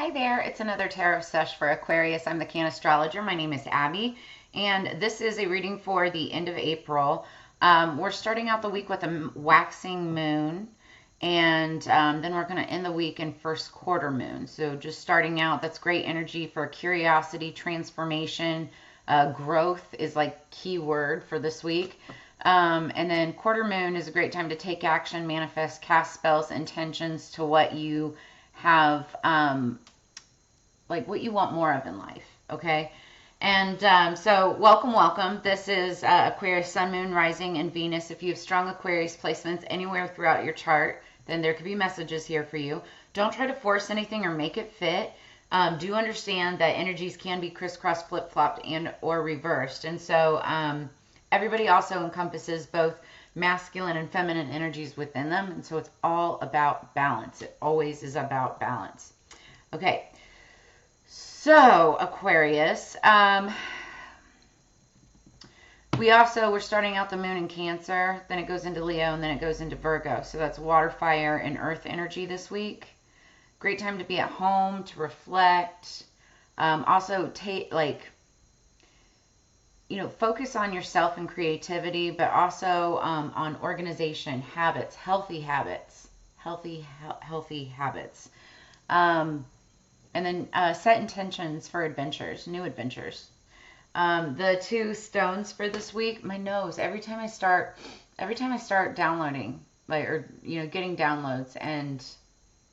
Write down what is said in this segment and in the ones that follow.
Hi there, it's another tarot sesh for Aquarius. I'm the Cannastrologer. My name is Abby, and this is a reading for the end of April. We're starting out the week with a waxing moon, and then we're going to end the week in first quarter moon. So just starting out, that's great energy for curiosity, transformation, growth is like key word for this week. And then quarter moon is a great time to take action, manifest, cast spells, intentions to what you have, like what you want more of in life, okay? And so welcome. This is Aquarius, Sun, Moon, Rising, and Venus. If you have strong Aquarius placements anywhere throughout your chart, then there could be messages here for you. Don't try to force anything or make it fit. Do understand that energies can be crisscrossed, flip-flopped, and or reversed. And so everybody also encompasses both masculine and feminine energies within them. And so it's all about balance. It always is about balance. Okay. So Aquarius, we're starting out the moon in Cancer, then it goes into Leo, and then it goes into Virgo. So that's water, fire, and earth energy this week. Great time to be at home, to reflect. Also focus on yourself and creativity, but also on organization, habits, healthy habits. And then set intentions for adventures, new adventures. The two stones for this week, my nose. Every time I start downloading, getting downloads and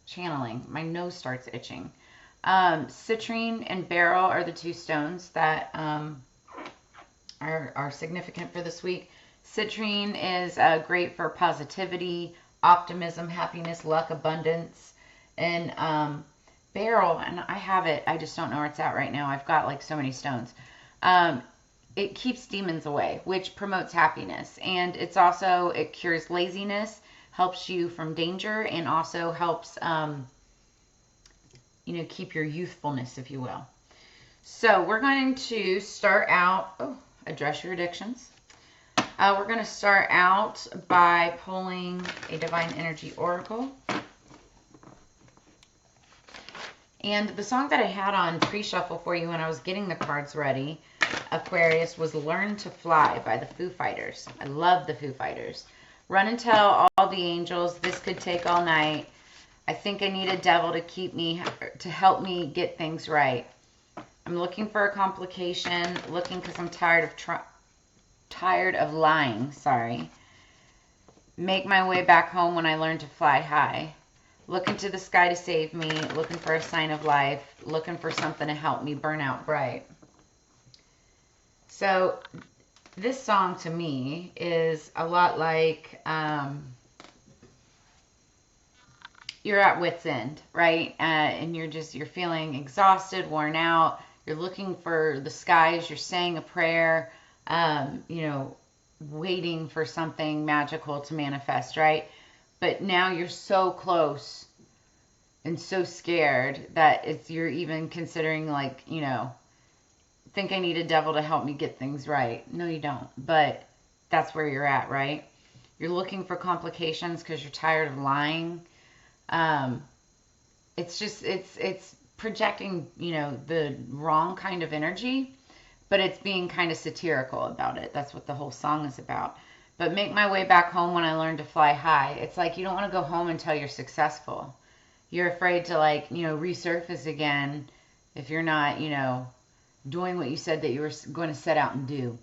channeling, my nose starts itching. Citrine and beryl are the two stones that are significant for this week. Citrine is great for positivity, optimism, happiness, luck, abundance, and beryl, and I have it, I just don't know where it's at right now. I've got like so many stones. It keeps demons away, which promotes happiness, and it cures laziness, helps you from danger, and also helps keep your youthfulness, if you will. So we're going to start out, address your addictions. We're going to start out by pulling a Divine Energy Oracle. And the song that I had on pre-shuffle for you when I was getting the cards ready, Aquarius, was Learn to Fly by the Foo Fighters. I love the Foo Fighters. Run and tell all the angels, this could take all night. I think I need a devil to help me get things right. I'm looking for a complication, because I'm tired of lying, Make my way back home when I learn to fly high. Looking to the sky to save me, looking for a sign of life, looking for something to help me burn out bright. So this song to me is a lot like you're at wit's end, right? And you're feeling exhausted, worn out. You're looking for the skies. You're saying a prayer, waiting for something magical to manifest, right? But now you're so close and so scared that you're even considering think I need a devil to help me get things right. No, you don't. But that's where you're at, right? You're looking for complications because you're tired of lying. It's projecting, the wrong kind of energy, but it's being kind of satirical about it. That's what the whole song is about. But make my way back home when I learn to fly high. It's like you don't want to go home until you're successful. You're afraid to resurface again if you're not, doing what you said that you were going to set out and do.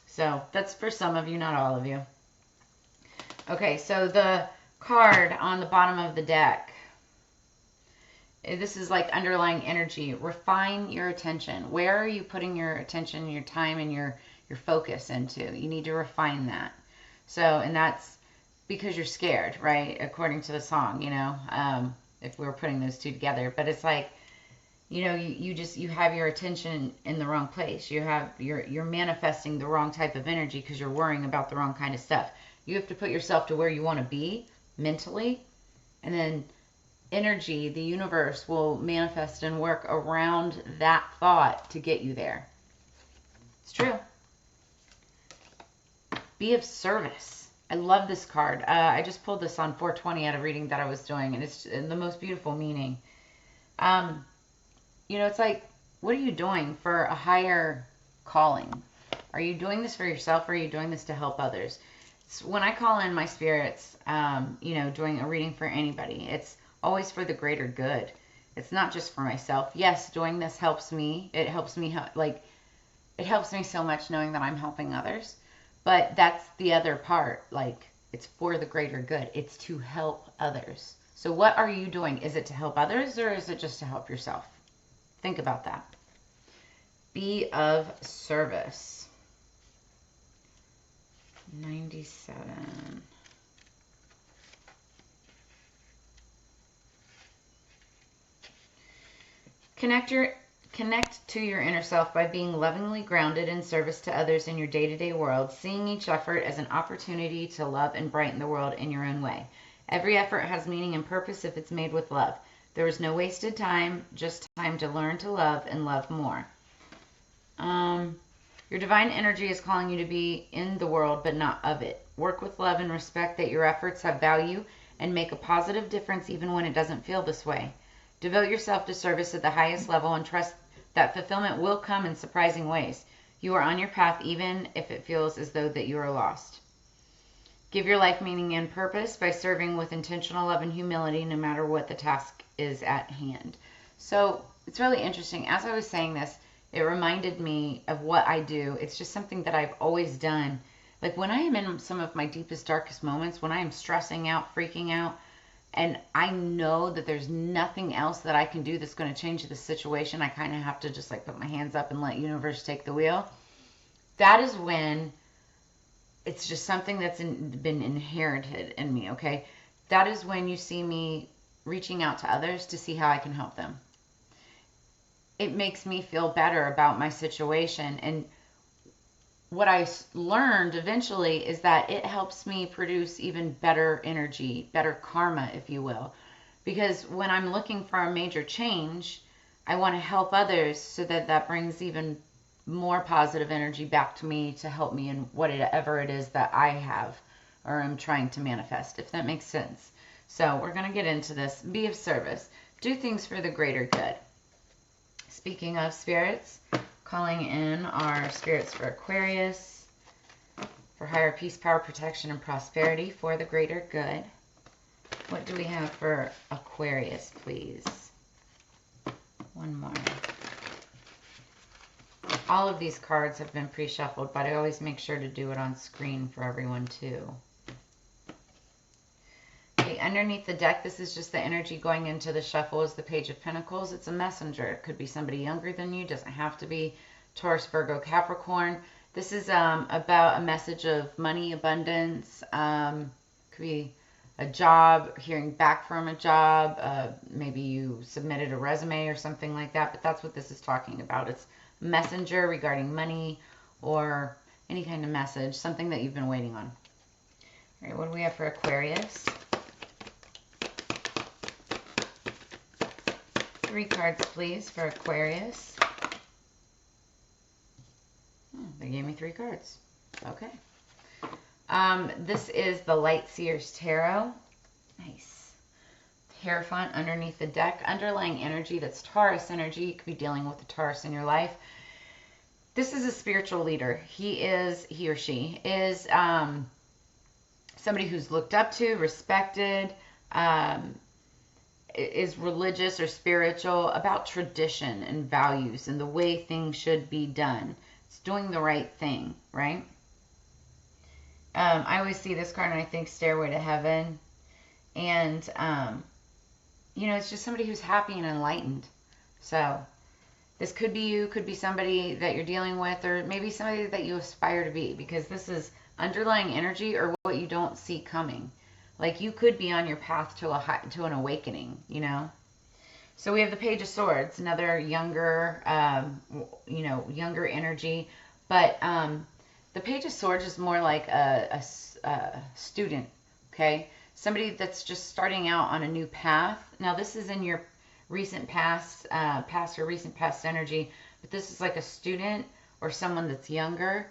So that's for some of you, not all of you. Okay, so the card on the bottom of the deck, this is like underlying energy. Refine your attention. Where are you putting your attention, your time, and your focus into? You need to refine that. So, and that's because you're scared, right? According to the song, if we were putting those two together. But it's like, you have your attention in the wrong place. You're manifesting the wrong type of energy because you're worrying about the wrong kind of stuff. You have to put yourself to where you want to be mentally, and then energy, the universe, will manifest and work around that thought to get you there. It's true. Be of service. I love this card. I just pulled this on 420 at a reading that I was doing, and it's the most beautiful meaning. You know, it's like, what are you doing for a higher calling? Are you doing this for yourself, or are you doing this to help others? So when I call in my spirits, you know, doing a reading for anybody, it's always for the greater good. It's not just for myself. Yes, doing this helps me. It helps me, like, it helps me so much knowing that I'm helping others. But that's the other part. Like, it's for the greater good. It's to help others. So what are you doing? Is it to help others, or is it just to help yourself? Think about that. Be of service. 97. Connect to your inner self by being lovingly grounded in service to others in your day-to-day world, seeing each effort as an opportunity to love and brighten the world in your own way. Every effort has meaning and purpose if it's made with love. There is no wasted time, just time to learn to love and love more. Your divine energy is calling you to be in the world, but not of it. Work with love and respect that your efforts have value and make a positive difference even when it doesn't feel this way. Devote yourself to service at the highest level and trust that fulfillment will come in surprising ways. You are on your path even if it feels as though that you are lost. Give your life meaning and purpose by serving with intentional love and humility no matter what the task is at hand. So it's really interesting. As I was saying this, it reminded me of what I do. It's just something that I've always done. Like when I am in some of my deepest, darkest moments, when I am stressing out, freaking out, and I know that there's nothing else that I can do that's going to change the situation, I kind of have to just like put my hands up and let universe take the wheel. That is when it's just something that's been inherited in me, okay? That is when you see me reaching out to others to see how I can help them. It makes me feel better about my situation. And what I learned eventually is that it helps me produce even better energy, better karma, if you will. Because when I'm looking for a major change, I want to help others so that that brings even more positive energy back to me to help me in whatever it is that I have or am trying to manifest, if that makes sense. So we're going to get into this. Be of service. Do things for the greater good. Speaking of spirits, calling in our spirits for Aquarius, for higher peace, power, protection, and prosperity for the greater good. What do we have for Aquarius, please? One more. All of these cards have been pre-shuffled, but I always make sure to do it on screen for everyone too. Okay, underneath the deck, this is just the energy going into the shuffle, is the Page of Pentacles. It's a messenger. It could be somebody younger than you. Doesn't have to be Taurus, Virgo, Capricorn. This is about a message of money, abundance. Could be a job, hearing back from a job. Maybe you submitted a resume or something like that, but that's what this is talking about. It's messenger regarding money or any kind of message, something that you've been waiting on. All right, what do we have for Aquarius? 3 cards, please, for Aquarius. Oh, they gave me 3 cards. Okay. This is the Light Seer's Tarot. Nice. Hierophant underneath the deck. Underlying energy, that's Taurus energy. You could be dealing with the Taurus in your life. This is a spiritual leader. He or she is somebody who's looked up to, respected, is religious or spiritual, about tradition and values and the way things should be done. It's doing the right thing, right? I always see this card and I think Stairway to Heaven. And, you know, it's just somebody who's happy and enlightened. So this could be you, could be somebody that you're dealing with, or maybe somebody that you aspire to be, because this is underlying energy or what you don't see coming. Like you could be on your path to an awakening, you know. So we have the Page of Swords, another younger, you know, younger energy. But the Page of Swords is more like a student, okay? Somebody that's just starting out on a new path. Now this is in your recent past or recent past energy, but this is like a student or someone that's younger.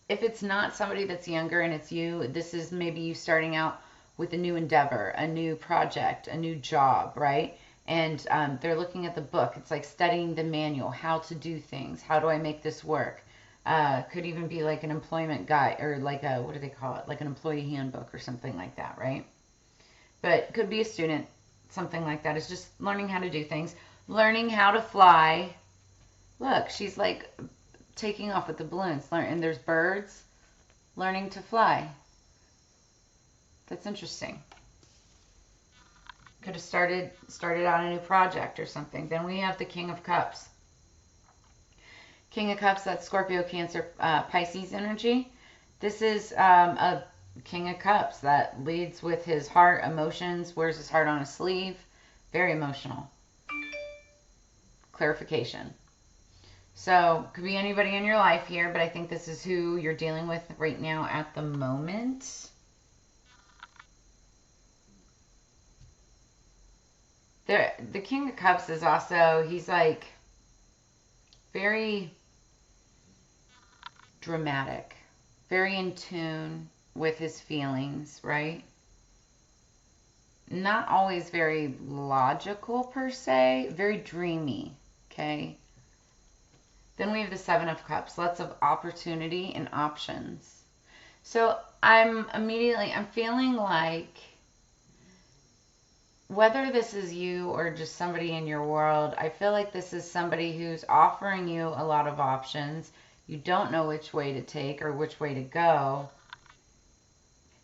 If it's not somebody that's younger and it's you, this is maybe you starting out with a new endeavor, a new project, a new job, right? And they're looking at the book. It's like studying the manual, how to do things. How do I make this work? Could even be like an employment guide, or like a, what do they call it? Like an employee handbook or something like that, right? But could be a student, something like that. It's just learning how to do things, learning how to fly. Look, she's like taking off with the balloons. And there's birds, learning to fly. That's interesting. Could have started out a new project or something. Then we have the King of Cups. King of Cups, that's Scorpio, Cancer, Pisces energy. This is a King of Cups that leads with his heart, emotions, wears his heart on his sleeve. Very emotional. Clarification. So, could be anybody in your life here, but I think this is who you're dealing with right now at the moment. The King of Cups is also, he's like very dramatic, very in tune with his feelings, right? Not always very logical per se, very dreamy, okay? Then we have the Seven of Cups, lots of opportunity and options. So I'm feeling like, whether this is you or just somebody in your world, I feel like this is somebody who's offering you a lot of options. You don't know which way to take or which way to go.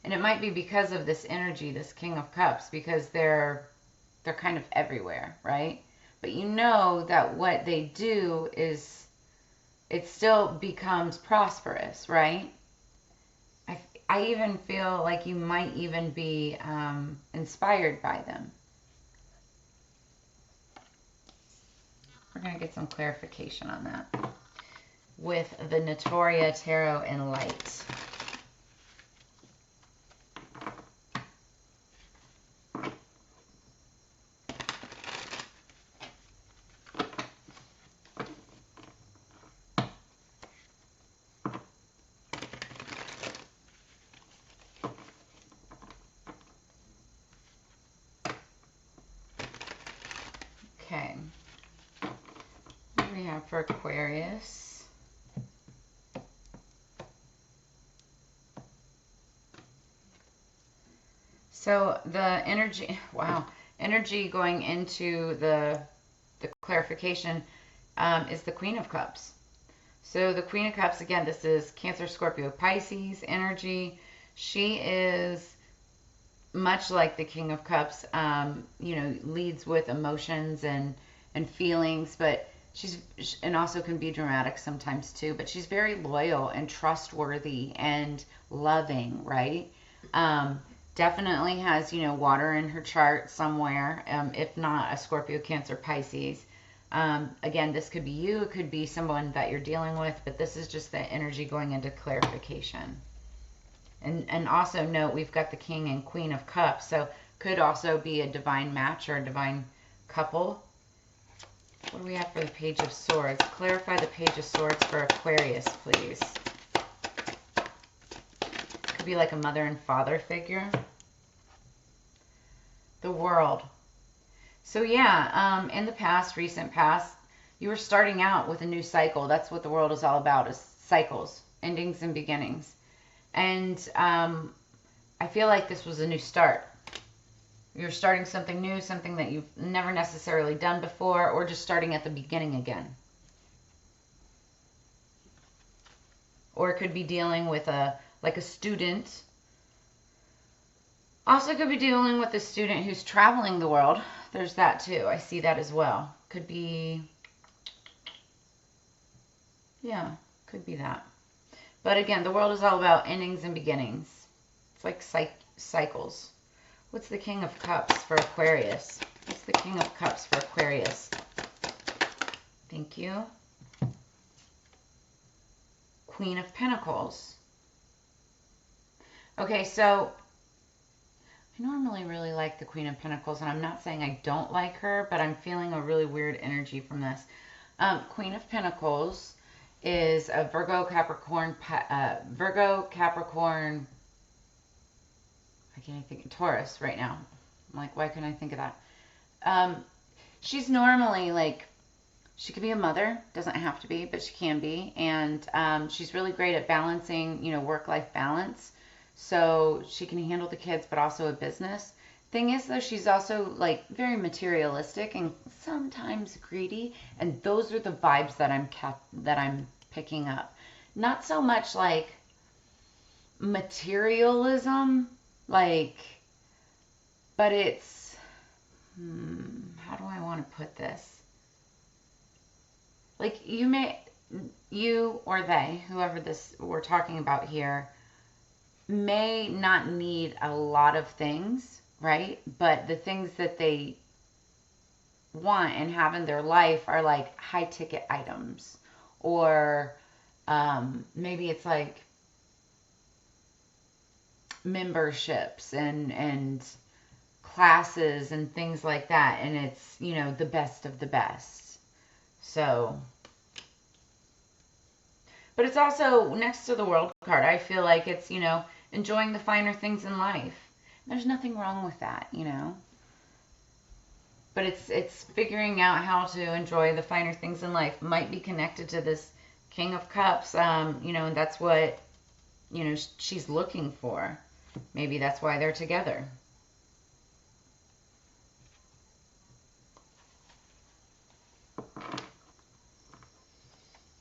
And it might be because of this energy, this King of Cups, because they're kind of everywhere, right? But you know that what they do is, it still becomes prosperous, right? I even feel like you might even be inspired by them. We're going to get some clarification on that with the Notoria Tarot and Light. Okay. What do we have for Aquarius? So the energy, wow, energy going into the clarification is the Queen of Cups. So the Queen of Cups, again, this is Cancer, Scorpio, Pisces energy. She is much like the King of Cups, leads with emotions and feelings, but and also can be dramatic sometimes too, but she's very loyal and trustworthy and loving, right? Definitely has, water in her chart somewhere, if not a Scorpio, Cancer, Pisces. Again, this could be you, it could be someone that you're dealing with, but this is just the energy going into clarification. And also note, we've got the King and Queen of Cups, so could also be a divine match or a divine couple. What do we have for the Page of Swords? Clarify the Page of Swords for Aquarius, please. Could be like a mother and father figure. The World. So yeah, in the past, recent past, you were starting out with a new cycle. That's what the World is all about, is cycles, endings and beginnings. And I feel like this was a new start. You're starting something new, something that you've never necessarily done before, or just starting at the beginning again. Or it could be dealing with a student. Also could be dealing with a student who's traveling the world. There's that too. I see that as well. Could be, yeah, could be that. But again, the World is all about endings and beginnings. It's like cycles. What's the King of Cups for Aquarius? What's the King of Cups for Aquarius? Thank you. Queen of Pentacles. Okay, so I normally really like the Queen of Pentacles, and I'm not saying I don't like her, but I'm feeling a really weird energy from this. Queen of Pentacles is a Virgo, Capricorn, I I can't even think of Taurus right now. I'm like, why couldn't I think of that? She's normally like, she could be a mother, doesn't have to be, but she can be. And she's really great at balancing, work-life balance. So she can handle the kids, but also a business. Thing is, though, she's also like very materialistic and sometimes greedy. And those are the vibes that I'm picking up. Not so much like materialism, like, but it's, how do I want to put this? Like you or they, whoever this we're talking about here, may not need a lot of things, right? But the things that they want and have in their life are like high ticket items, or maybe it's like memberships and classes and things like that, and it's the best of the best. So, but it's also next to the World card. I feel like it's, enjoying the finer things in life. There's nothing wrong with that, But it's figuring out how to enjoy the finer things in life. Might be connected to this King of Cups, and that's what, she's looking for. Maybe that's why they're together.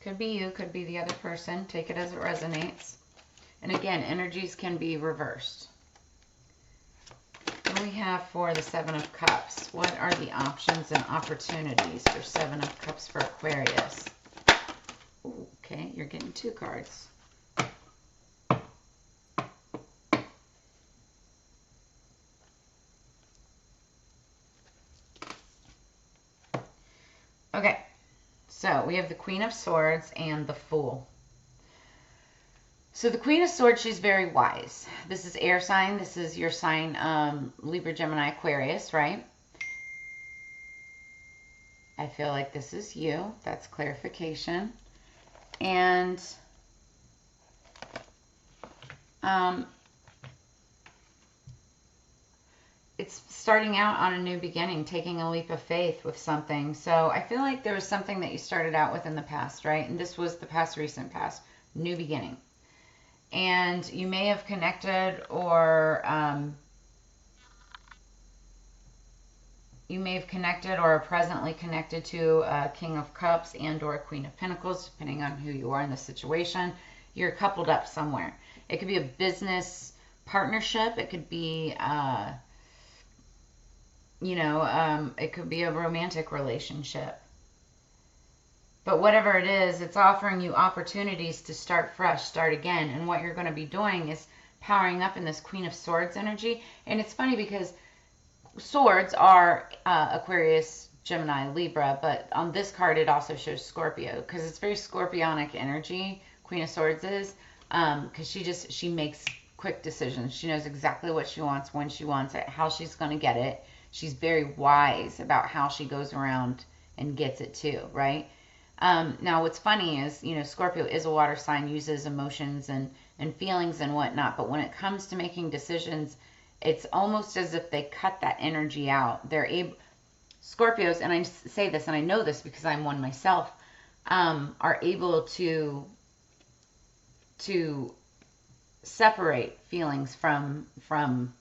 Could be you, could be the other person. Take it as it resonates. And again, energies can be reversed. What do we have for the Seven of Cups? What are the options and opportunities for Seven of Cups for Aquarius? Ooh, okay, you're getting 2 cards. Okay, so we have the Queen of Swords and the Fool. So the Queen of Swords, she's very wise. This is air sign. This is your sign, Libra, Gemini, Aquarius, right? I feel like this is you. That's clarification. And it's starting out on a new beginning, taking a leap of faith with something. So I feel like there was something that you started out with in the past, right? And this was the past, recent past, new beginning. And you may have connected, or are presently connected to a King of Cups and or a Queen of Pentacles, depending on who you are in the situation. You're coupled up somewhere. It could be a business partnership. It could be, it could be a romantic relationship. But whatever it is, it's offering you opportunities to start fresh, start again. And what you're going to be doing is powering up in this Queen of Swords energy. And it's funny because swords are Aquarius, Gemini, Libra, but on this card it also shows Scorpio, because it's very Scorpionic energy, Queen of Swords is, because she makes quick decisions. She knows exactly what she wants, when she wants it, how she's going to get it. She's very wise about how she goes around and gets it too, right? Now what's funny is, Scorpio is a water sign, uses emotions and feelings and whatnot, but when it comes to making decisions, it's almost as if they cut that energy out. They're able, Scorpios, and I say this and I know this because I'm one myself, are able to separate feelings from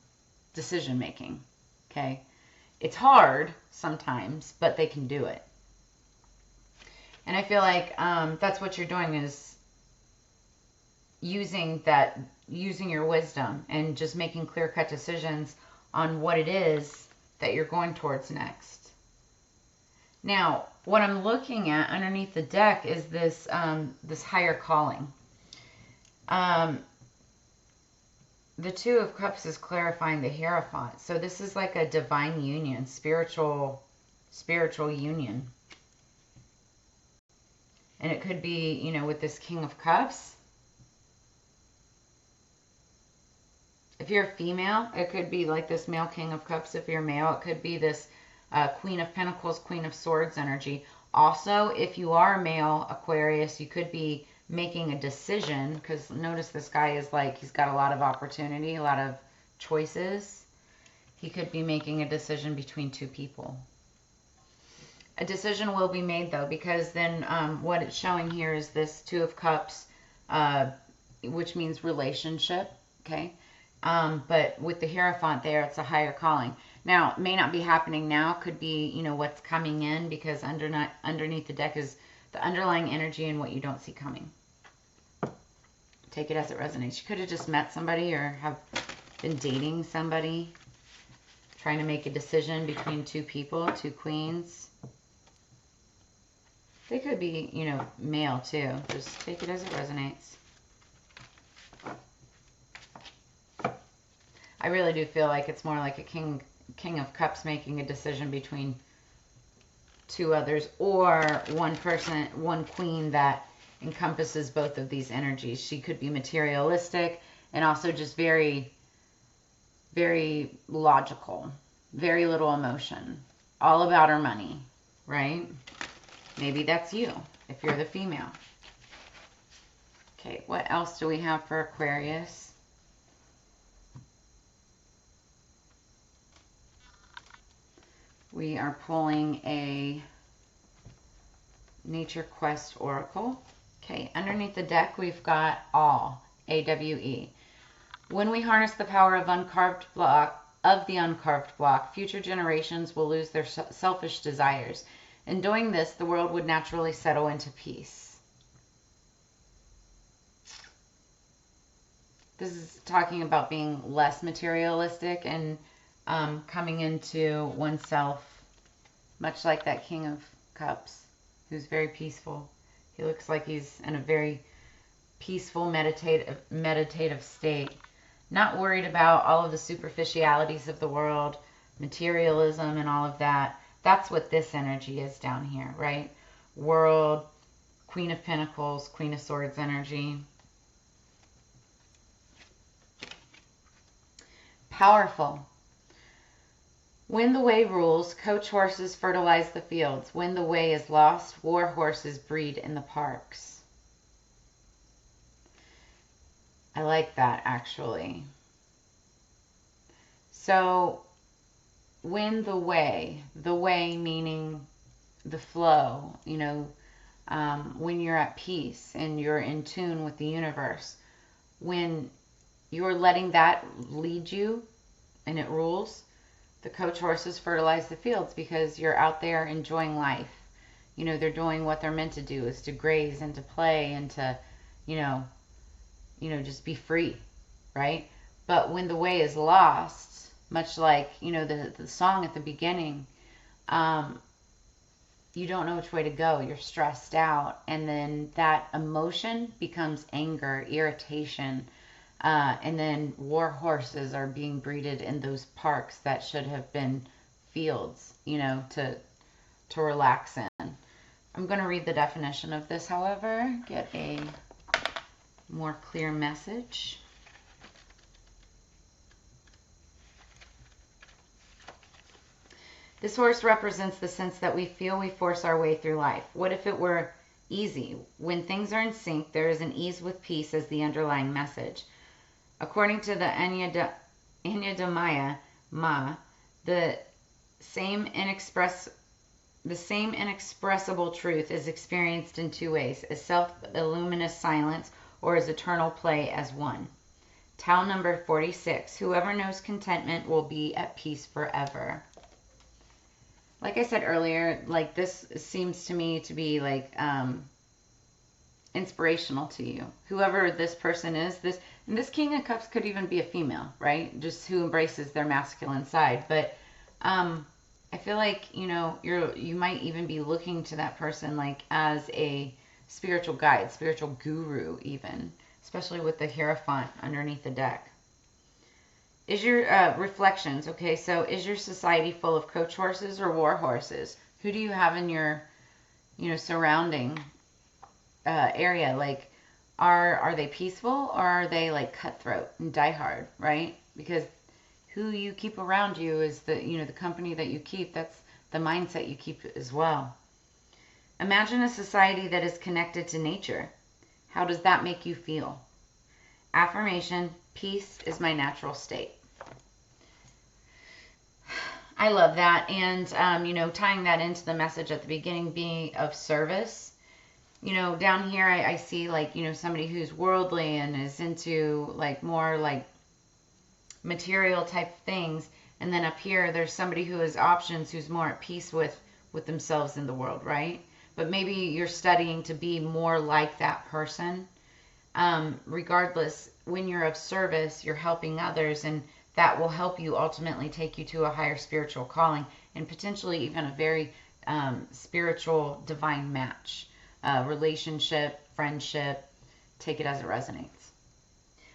decision making. Okay, it's hard sometimes, but they can do it. And I feel like that's what you're doing, is using your wisdom and just making clear-cut decisions on what it is that you're going towards next. Now, what I'm looking at underneath the deck is this this higher calling. The Two of Cups is clarifying the Hierophant. So this is like a divine union, spiritual union. And it could be, with this King of Cups. If you're a female, it could be like this male King of Cups. If you're male, it could be this Queen of Pentacles, Queen of Swords energy. Also, if you are a male Aquarius, you could be making a decision, because notice this guy is like, he's got a lot of opportunity, a lot of choices. He could be making a decision between two people. A decision will be made, though, because then what it's showing here is this Two of Cups, which means relationship, okay? But with the Hierophant there, it's a higher calling. Now, it may not be happening now. Could be, you know, what's coming in, because underneath the deck is the underlying energy and what you don't see coming. Take it as it resonates. You could have just met somebody or have been dating somebody, trying to make a decision between two people, two queens. They could be, you know, male too. Just take it as it resonates. I really do feel like it's more like a King of Cups making a decision between two others, or one person, one queen that encompasses both of these energies. She could be materialistic and also just very, very logical, very little emotion, all about her money, right? Maybe that's you if you're the female. Okay, what else do we have for Aquarius? We are pulling a Nature Quest Oracle. Okay, underneath the deck we've got All, A-W-E. When we harness the power of the uncarved block, future generations will lose their selfish desires. In doing this, the world would naturally settle into peace. This is talking about being less materialistic and coming into oneself, much like that King of Cups, who's very peaceful. He looks like he's in a very peaceful, meditative state. Not worried about all of the superficialities of the world, materialism and all of that. That's what this energy is down here, right? World, Queen of Pentacles, Queen of Swords energy. Powerful. When the way rules, coach horses fertilize the fields. When the way is lost, war horses breed in the parks. I like that, actually. So, when the way meaning the flow, you know, when you're at peace and you're in tune with the universe, when you're letting that lead you and it rules, the coach horses fertilize the fields because you're out there enjoying life. You know, they're doing what they're meant to do, is to graze and to play and to, you know, just be free, right? But when the way is lost, much like, you know, the song at the beginning, you don't know which way to go. You're stressed out. And then that emotion becomes anger, irritation. And then war horses are being breeded in those parks that should have been fields, you know, to relax in. I'm going to read the definition of this, however, get a more clear message. This horse represents the sense that we feel we force our way through life. What if it were easy? When things are in sync, there is an ease with peace as the underlying message. According to the Anyadamaya Ma, the same inexpressible truth is experienced in two ways: as self-illuminous silence or as eternal play as one. Tao number 46, whoever knows contentment will be at peace forever. Like I said earlier, like this seems to me to be like inspirational to you. Whoever this person is, this King of Cups could even be a female, right? Just who embraces their masculine side. But I feel like, you know, you might even be looking to that person like as a spiritual guide, spiritual guru even, especially with the Hierophant underneath the deck. Is your reflections, okay, so is your society full of coach horses or war horses? Who do you have in your, you know, surrounding area? Like, are they peaceful or are they like cutthroat and diehard, right? Because who you keep around you is the, you know, the company that you keep. That's the mindset you keep as well. Imagine a society that is connected to nature. How does that make you feel? Affirmation: peace is my natural state. I love that. And, you know, tying that into the message at the beginning, being of service. You know, down here I see like, you know, somebody who's worldly and is into like more like material type things. And then up here, there's somebody who has options, who's more at peace with themselves in the world, right? But maybe you're studying to be more like that person. Regardless, when you're of service, you're helping others, and that will help you ultimately take you to a higher spiritual calling and potentially even a very spiritual divine match, relationship, friendship. Take it as it resonates.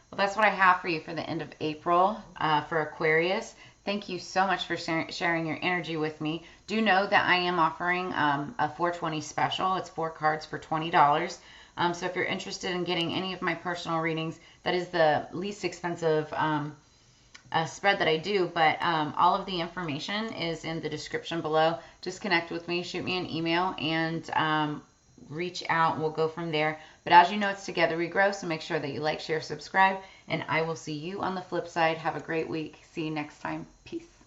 Well, that's what I have for you for the end of April for Aquarius. Thank you so much for sharing your energy with me. Do know that I am offering a 420 special. It's 4 cards for $20. So if you're interested in getting any of my personal readings, that is the least expensive spread that I do. But all of the information is in the description below. Just connect with me, shoot me an email, and reach out. We'll go from there. But as you know, it's together we grow. So make sure that you like, share, subscribe, and I will see you on the flip side. Have a great week. See you next time. Peace.